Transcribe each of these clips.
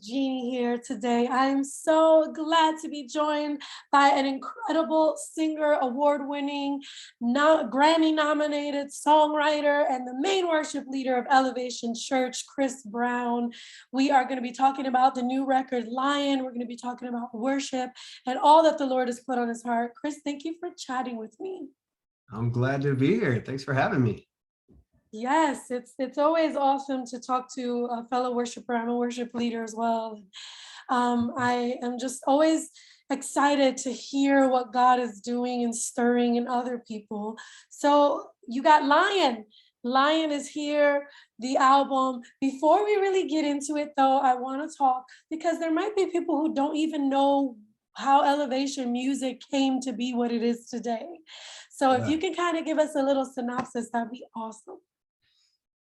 Jeannie here today. I'm so glad to be joined by an incredible singer, award-winning, Grammy-nominated songwriter, and the main worship leader of Elevation Church, Chris Brown. We are going to be talking about the new record, Lion. We're going to be talking about worship and all that the Lord has put on his heart. Chris, thank you for chatting with me. I'm glad to be here. Thanks for having me. Yes, it's always awesome to talk to a fellow worshiper. I'm a worship leader as well. I am just always excited to hear what God is doing and stirring in other people. So you got Lion. Lion is here, the album. Before we really get into it, though, I want to talk because there might be people who don't even know how Elevation Music came to be what it is today. So if you can kind of give us a little synopsis, that'd be awesome.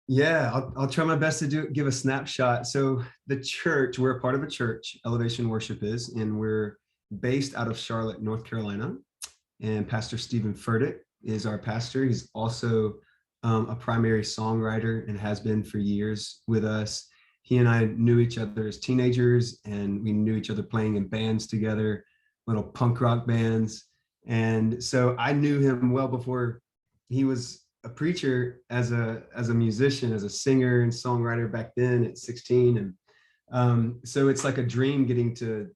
Yeah, I'll try my best to give a snapshot. So the church, we're a part of a church, Elevation Worship is, and we're based out of Charlotte, North Carolina. And Pastor Stephen Furtick is our pastor. He's also a primary songwriter and has been for years with us. He and I knew each other as teenagers, and we knew each other playing in bands together, little punk rock bands. And so I knew him well before he was a preacher, as a musician, as a singer and songwriter back then at 16. And so it's like a dream getting to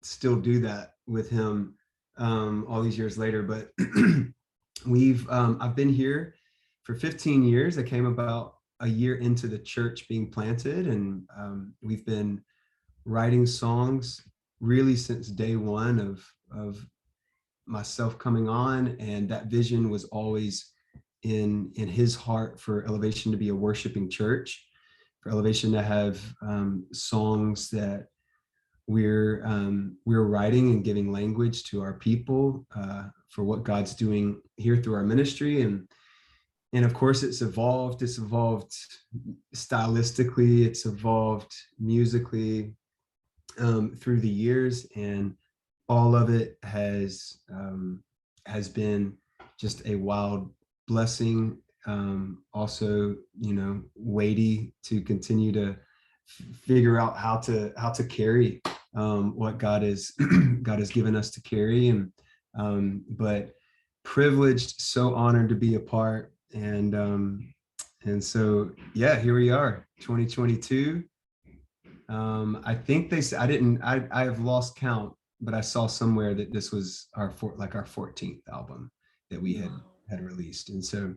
still do that with him all these years later. But I've been here for 15 years. I came about a year into the church being planted, and we've been writing songs really since day one of myself coming on, and that vision was always in his heart for Elevation to be a worshiping church, for Elevation to have songs that we're writing and giving language to our people for what God's doing here through our ministry. And of course it's evolved stylistically, it's evolved musically through the years, and all of it has been just a wild blessing, also, weighty to continue to figure out how to carry what God has given us to carry, but privileged, so honored to be a part, and so yeah, here we are, 2022. I think they said, I have lost count, but I saw somewhere that this was our 14th album that we had released. And so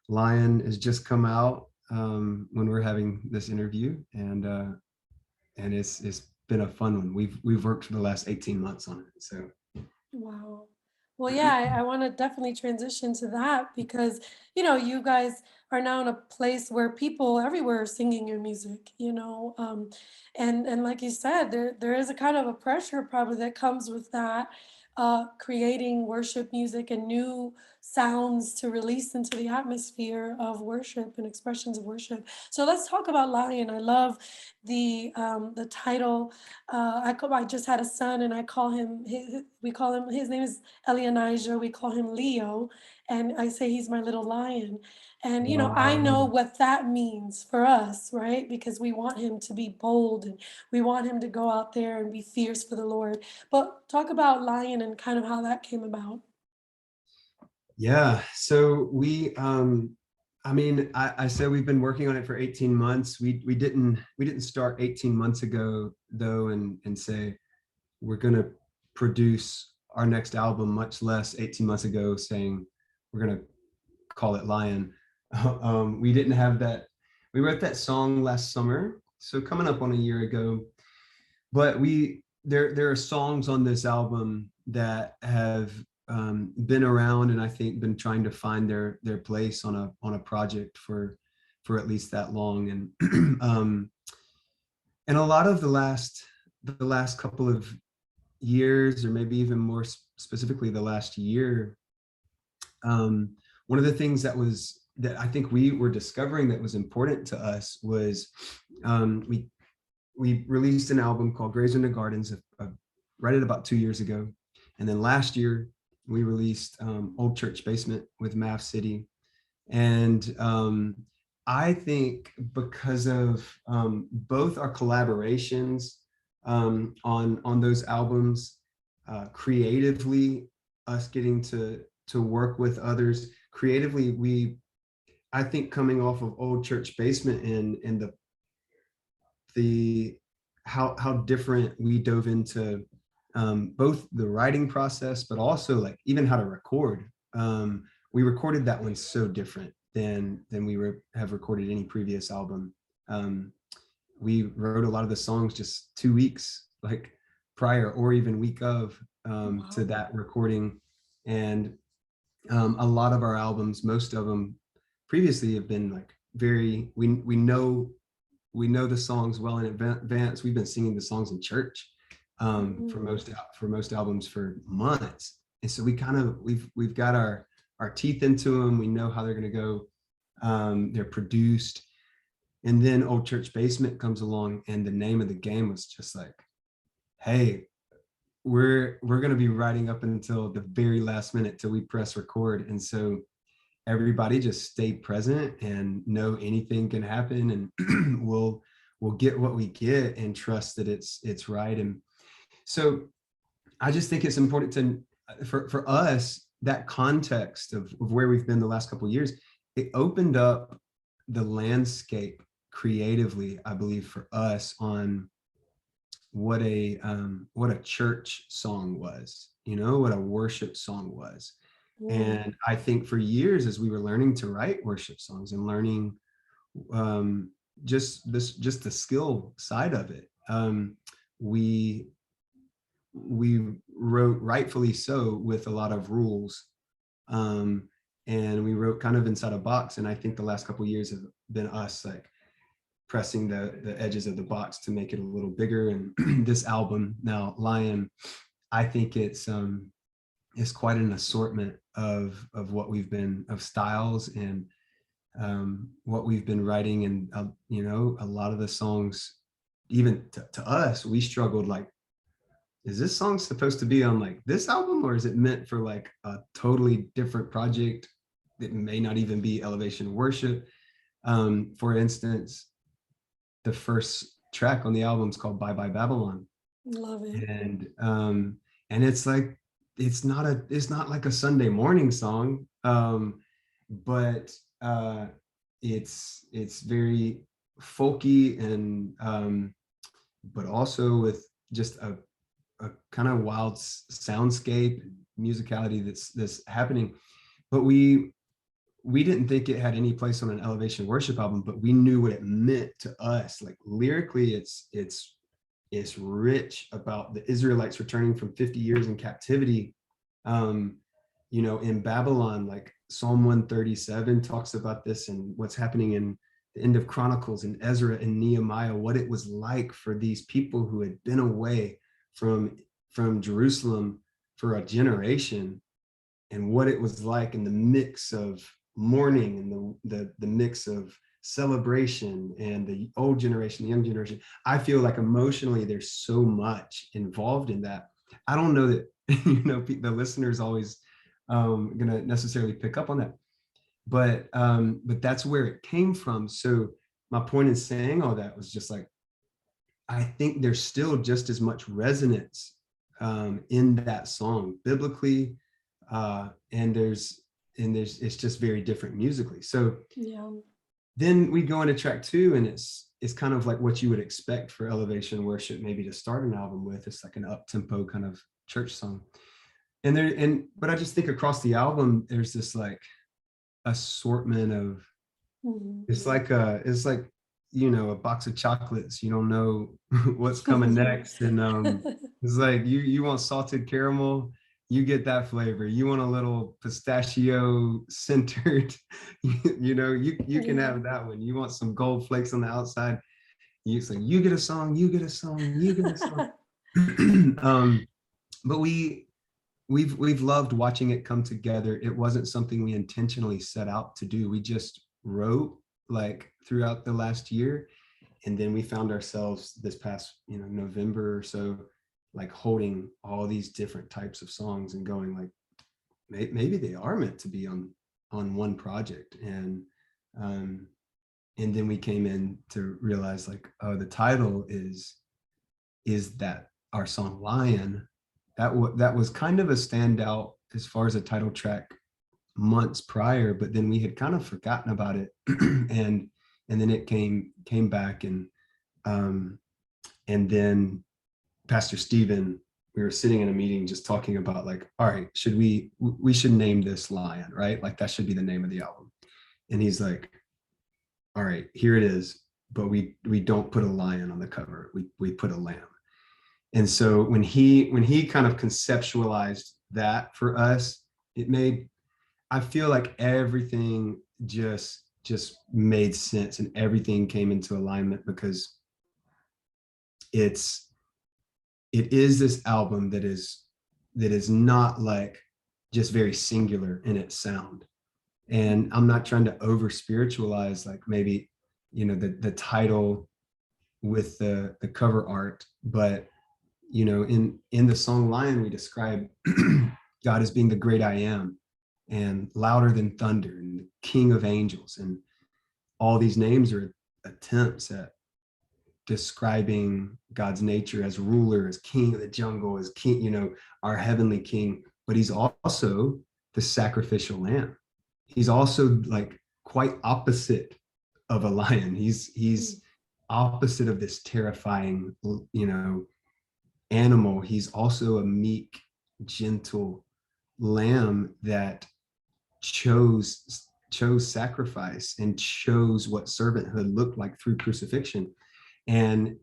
Lion has just come out when we're having this interview, and it's been a fun one. We've worked for the last 18 months on it. So wow. Well, yeah, I want to definitely transition to that because, you guys are now in a place where people everywhere are singing your music, and like you said, there is a kind of a pressure probably that comes with that, creating worship music and new sounds to release into the atmosphere of worship and expressions of worship. So let's talk about Lion. I love the title. I just had a son, and his name is Elianijah. We call him Leo, and I say he's my little lion. And I know what that means for us, right? Because we want him to be bold, and we want him to go out there and be fierce for the Lord. But talk about Lion and kind of how that came about. Yeah, so I said we've been working on it for 18 months. We didn't start 18 months ago though and say we're gonna produce our next album, much less 18 months ago saying we're gonna call it Lion. We didn't have that. We wrote that song last summer, so coming up on a year ago. But there are songs on this album that have been around, and I think been trying to find their place on a project for at least that long. And a lot of the last couple of years, or maybe even more specifically the last year, one of the things that I think we were discovering that was important to us was we released an album called Graves in the Gardens right at about 2 years ago. And then last year we released Old Church Basement with Mav City. And I think because of both our collaborations, on those albums. Creatively, us getting to work with others creatively, I think coming off of Old Church Basement and the how different we dove into both the writing process, but also like even how to record. We recorded that one so different than we have recorded any previous album. We wrote a lot of the songs just 2 weeks like prior or even week of to Wow. that recording. And a lot of our albums, most of them previously have been like very, we know the songs well in advance. We've been singing the songs in church Mhm. for most albums for months, and so we kind of we've got our teeth into them. We know how they're going to go. They're produced, and then Old Church Basement comes along, and the name of the game was just like, hey, we're going to be writing up until the very last minute till we press record, and so everybody just stay present and know anything can happen, and we'll get what we get and trust that it's right. And so I just think it's important to for us, that context of where we've been the last couple of years, it opened up the landscape creatively, I believe, for us on what a church song was, you know, what a worship song was. Mm. And I think for years, as we were learning to write worship songs and learning um, just the skill side of it, we we wrote, rightfully so, with a lot of rules, um, and we wrote kind of inside a box. And I think the last couple of years have been us like pressing the edges of the box to make it a little bigger. And this album now, Lion, I think it's quite an assortment of what we've been, of styles, and what we've been writing. And you know, a lot of the songs, even to us, we struggled like, is this song supposed to be on like this album, or is it meant for like a totally different project that may not even be Elevation Worship? For instance, the first track on the album is called Bye Bye Babylon, Love it. and it's like, it's not like a Sunday morning song, but it's very folky, and but also with just a kind of wild soundscape musicality that's happening. But we didn't think it had any place on an Elevation Worship album, but we knew what it meant to us. Like lyrically, it's rich about the Israelites returning from 50 years in captivity. Um, you know, in Babylon, like Psalm 137 talks about this, and what's happening in the end of Chronicles and Ezra and Nehemiah, what it was like for these people who had been away from Jerusalem for a generation, and what it was like in the mix of mourning and the mix of celebration, and the old generation, the young generation. I feel like emotionally there's so much involved in that. I don't know that you know, the listeners always gonna necessarily pick up on that, but that's where it came from. So my point in saying all that was just like, I think there's still just as much resonance in that song biblically, and there's it's just very different musically. So Yeah. then we go into track two, and it's kind of like what you would expect for Elevation Worship maybe to start an album with. It's like an up tempo kind of church song, but I just think across the album there's this like assortment of, Mhm. it's like, you know, a box of chocolates. You don't know what's coming next, and it's like you want salted caramel, you get that flavor. You want a little pistachio centered, you know, you can Yeah. have that one. You want some gold flakes on the outside. You get a song, you get a song, you get a song. But we've loved watching it come together. It wasn't something we intentionally set out to do. We just wrote like throughout the last year, and then we found ourselves this past, you know, November or so, like holding all these different types of songs and going like, maybe they are meant to be on one project. Um and then we came in to realize like, oh, the title is that our song Lion, that was kind of a standout as far as a title track months prior, but then we had kind of forgotten about it. And then it came back, um and then Pastor Stephen, we were sitting in a meeting just talking about like, all right, we should name this Lion, right? Like that should be the name of the album. And he's like, all right, here it is, but we don't put a lion on the cover. We put a lamb. And so when he kind of conceptualized that for us, it made, I feel like everything just made sense and everything came into alignment, because it's it is this album that is not like just very singular in its sound. And I'm not trying to over spiritualize like maybe, you know, the title with the cover art, but you know, in the song Lion, we describe God as being the great I am, and louder than thunder, and the king of angels. And all these names are attempts at describing God's nature as ruler, as king of the jungle, as king, you know, our heavenly king. But he's also the sacrificial lamb. He's also like quite opposite of a lion. He's opposite of this terrifying, you know, animal. He's also a meek, gentle lamb that chose sacrifice and chose what servanthood looked like through crucifixion. And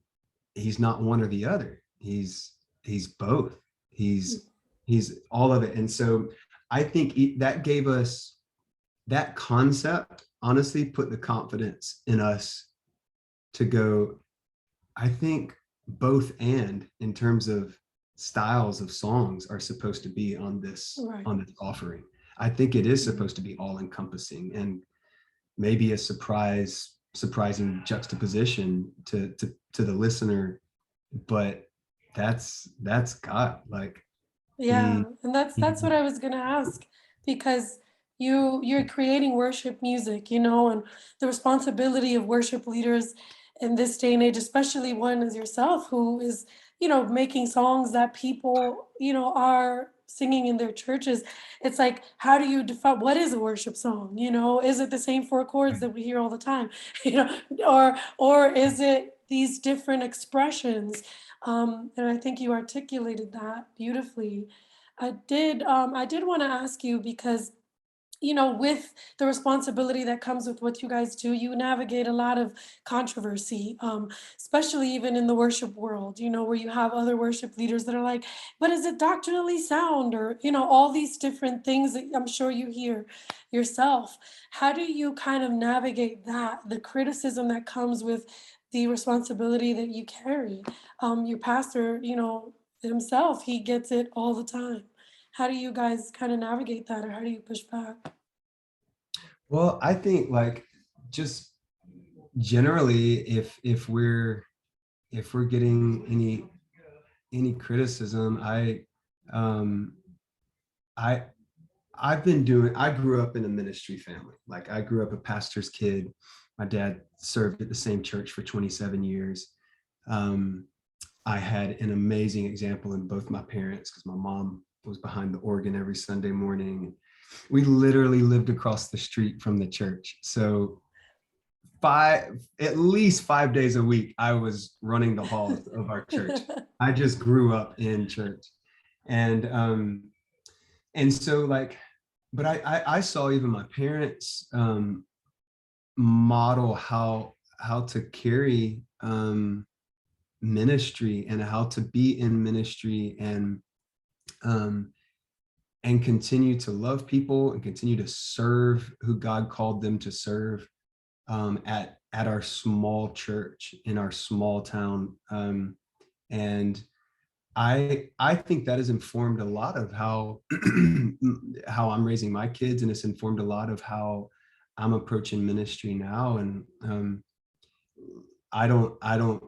he's not one or the other. He's both. He's all of it. And so I think that gave us that concept, honestly put the confidence in us to go, I think both and in terms of styles of songs are supposed to be on this Right. on this offering. I think it is supposed to be all encompassing and maybe a surprising juxtaposition to the listener, but that's God. Like Yeah, he, and that's what I was gonna ask, because you're creating worship music, you know, and the responsibility of worship leaders in this day and age, especially one as yourself who is, you know, making songs that people, you know, are singing in their churches. It's like, how do you define what is a worship song? You know, is it the same four chords that we hear all the time? You know, or is it these different expressions? And I think you articulated that beautifully. I did want to ask you because, you know, with the responsibility that comes with what you guys do, you navigate a lot of controversy, especially even in the worship world, you know, where you have other worship leaders that are like, but is it doctrinally sound? Or, you know, all these different things that I'm sure you hear yourself. How do you kind of navigate that, the criticism that comes with the responsibility that you carry? Your pastor, you know, himself, he gets it all the time. How do you guys kind of navigate that, or how do you push back? well, I think like just generally if we're getting any criticism, um I I grew up in a ministry family. Like I grew up a pastor's kid. My dad served at the same church for 27 years. Um, I had an amazing example in both my parents because my mom was behind the organ every Sunday morning. We literally lived across the street from the church. So at least 5 days a week, I was running the halls of our church. I just grew up in church. And and so like, but I saw even my parents model how to carry ministry and how to be in ministry um, and continue to love people and continue to serve who God called them to serve at our small church in our small town. And I think that has informed a lot of how how I'm raising my kids, and it's informed a lot of how I'm approaching ministry now. And I don't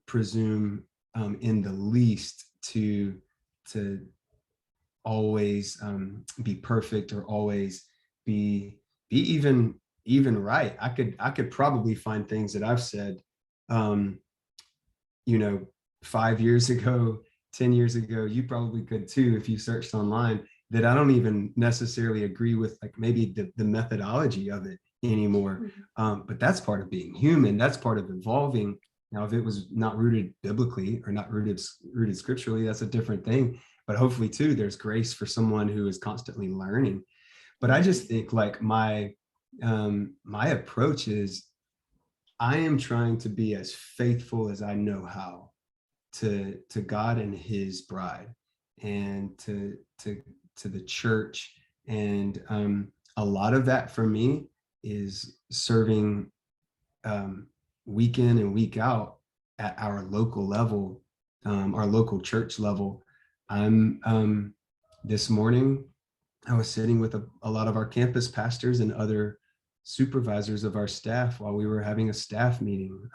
presume in the least to always be perfect or always be even right. I could probably find things that I've said, um, you know, 5 years ago, 10 years ago, you probably could too if you searched online, that I don't even necessarily agree with, like maybe the methodology of it anymore. Mhm. But that's part of being human. That's part of evolving. Now, if it was not rooted biblically or not rooted scripturally, that's a different thing. But hopefully, too, there's grace for someone who is constantly learning. But I Mhm. just think like my approach is I am trying to be as faithful as I know how to God and his bride, and to the church. And a lot of that for me is serving um, week in and week out at our local level, our local church level. I'm This morning I was sitting with a lot of our campus pastors and other supervisors of our staff while we were having a staff meeting.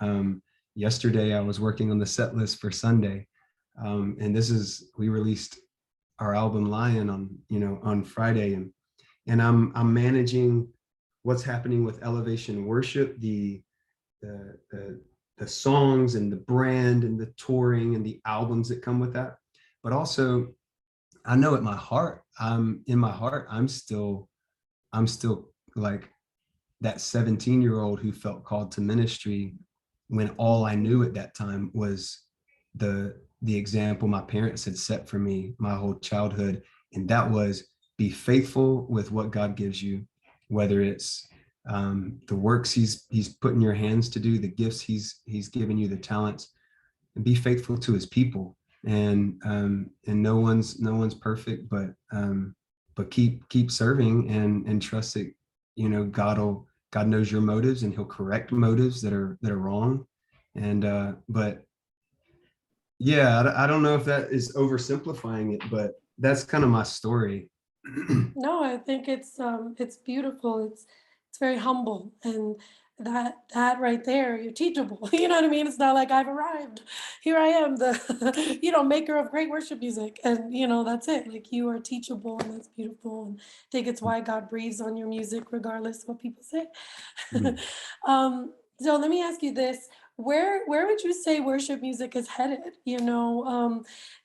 Yesterday, I was working on the set list for Sunday, and we released our album Lion on Friday, and I'm managing what's happening with Elevation Worship, the the the songs and the brand and the touring and the albums that come with that, but also I know at my heart, in my heart, I'm still like that 17-year-old who felt called to ministry when all I knew at that time was the example my parents had set for me my whole childhood. And that was, be faithful with what God gives you, whether it's the works he's put in your hands to do, the gifts he's given you, the talents, and be faithful to his people. And no one's perfect, but keep serving and trust that God knows your motives, and he'll correct motives that are wrong. And but yeah, I don't know if that is oversimplifying it, but that's kind of my story. No, I think it's beautiful. It's very humble, and that right there, you're teachable. You know what I mean? It's not like I've arrived. Here I am, the maker of great worship music, and that's it. Like, you are teachable, and that's beautiful. And I think it's why God breathes on your music, regardless of what people say. Mm. So let me ask you this: where would you say worship music is headed?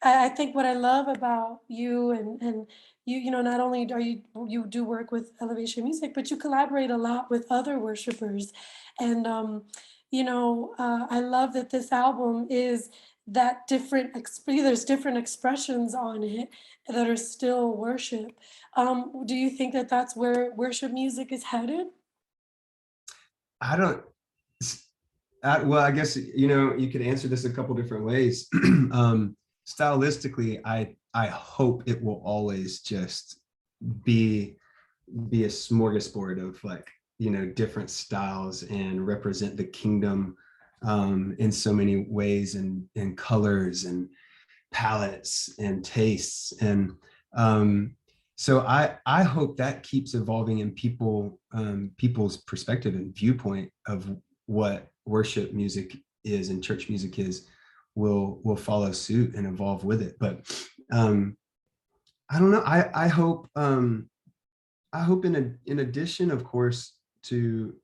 I think what I love about you, and not only are you do work with Elevation Music, but you collaborate a lot with other worshipers. And I love that this album is that there's different expressions on it that are still worship. Do you think that that's where worship music is headed? I don't. Well, I guess you could answer this a couple different ways. Stylistically, I hope it will always just be be a smorgasbord of like different styles and represent the kingdom in so many ways, and colors and palettes and tastes. And so I hope that keeps evolving in people's perspective and viewpoint of what worship music is and church music is, will follow suit and evolve with it. But um I don't know. I hope in addition, of course, to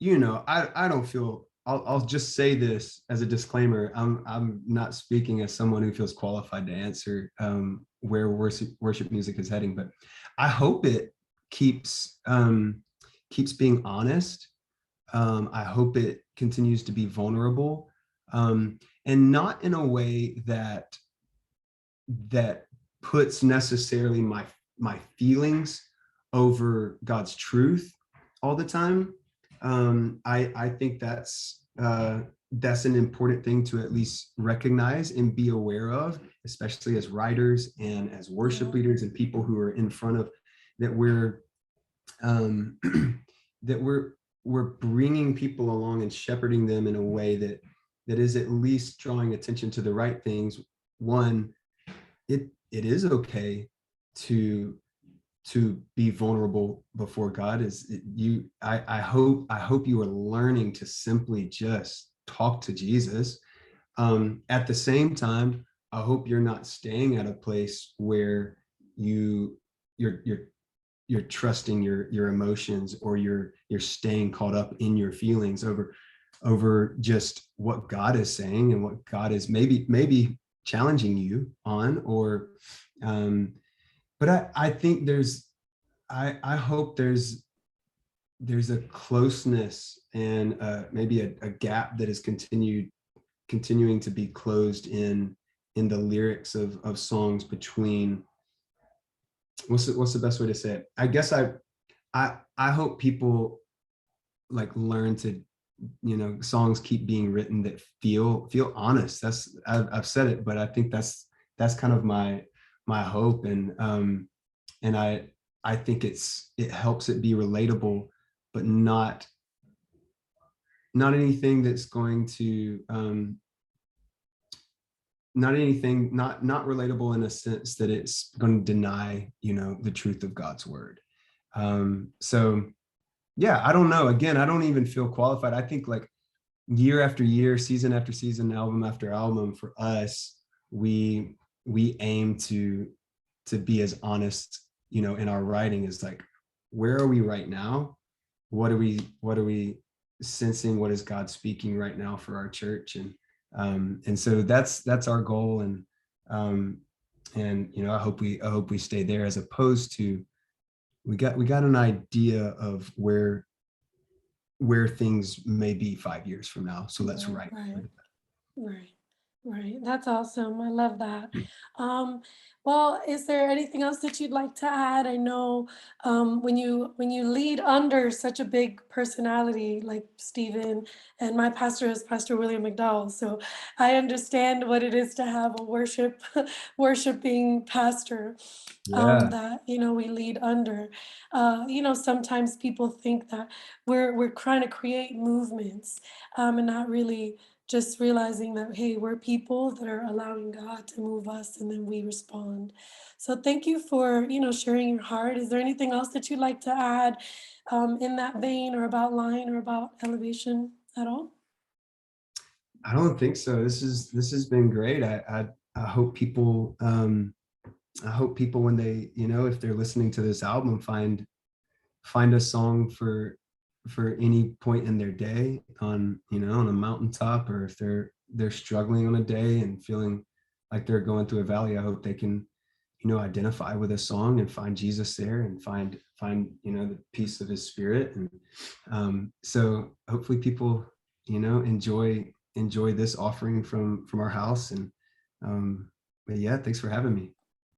I don't feel, I'll just say this as a disclaimer. I'm not speaking as someone who feels qualified to answer where worship music is heading, but I hope it keeps being honest. I hope it continues to be vulnerable, and not in a way that puts necessarily my feelings over God's truth all the time. I think that's an important thing to at least recognize and be aware of, especially as writers and as worship Yeah. leaders and people who are in front of, that um, we're bringing people along and shepherding them in a way that is at least drawing attention to the right things. One, it is okay to be vulnerable before God. I hope you are learning to simply just talk to Jesus. At the same time, I hope you're not staying at a place where you're you're trusting your emotions, or you're staying caught up in your feelings over just what God is saying and what God is maybe challenging you on, or but I think I hope there's a closeness and maybe a gap that is continuing to be closed in the lyrics of songs between, what's the best way to say it? I guess I hope people like learn to, songs keep being written that feel honest. I've said it, but I think that's kind of my hope. And I think it helps it be relatable, but not anything that's going to not relatable in a sense that it's going to deny, the truth of God's word. So yeah, I don't know. Again, I don't even feel qualified. I think like year after year, season after season, album after album, for us, we aim to be as honest, in our writing, is like, where are we right now? What are we sensing? What is God speaking right now for our church? And so that's our goal. And I hope we stay there, as opposed to, we got an idea of where things may be 5 years from now. So let's Right, write. right. Right, right. That's awesome. I love that. Um, well, is there anything else that you'd like to add? I know when you lead under such a big personality like Stephen, and my pastor is Pastor William McDowell, so I understand what it is to have a worshiping pastor Yeah. that we lead under. Sometimes people think that we're trying to create movements and not really just realizing that, hey, we're people that are allowing God to move us and then we respond. So thank you for, sharing your heart. Is there anything else that you'd like to add in that vein, or about line, or about elevation at all? I don't think so. This has been great. I hope people when they, if they're listening to this album, find a song for any point in their day, on a mountaintop, or if they're struggling on a day and feeling like they're going through a valley. I hope they can, identify with a song and find Jesus there, and find the peace of his spirit. And so hopefully people, enjoy this offering from our house. And but yeah, thanks for having me.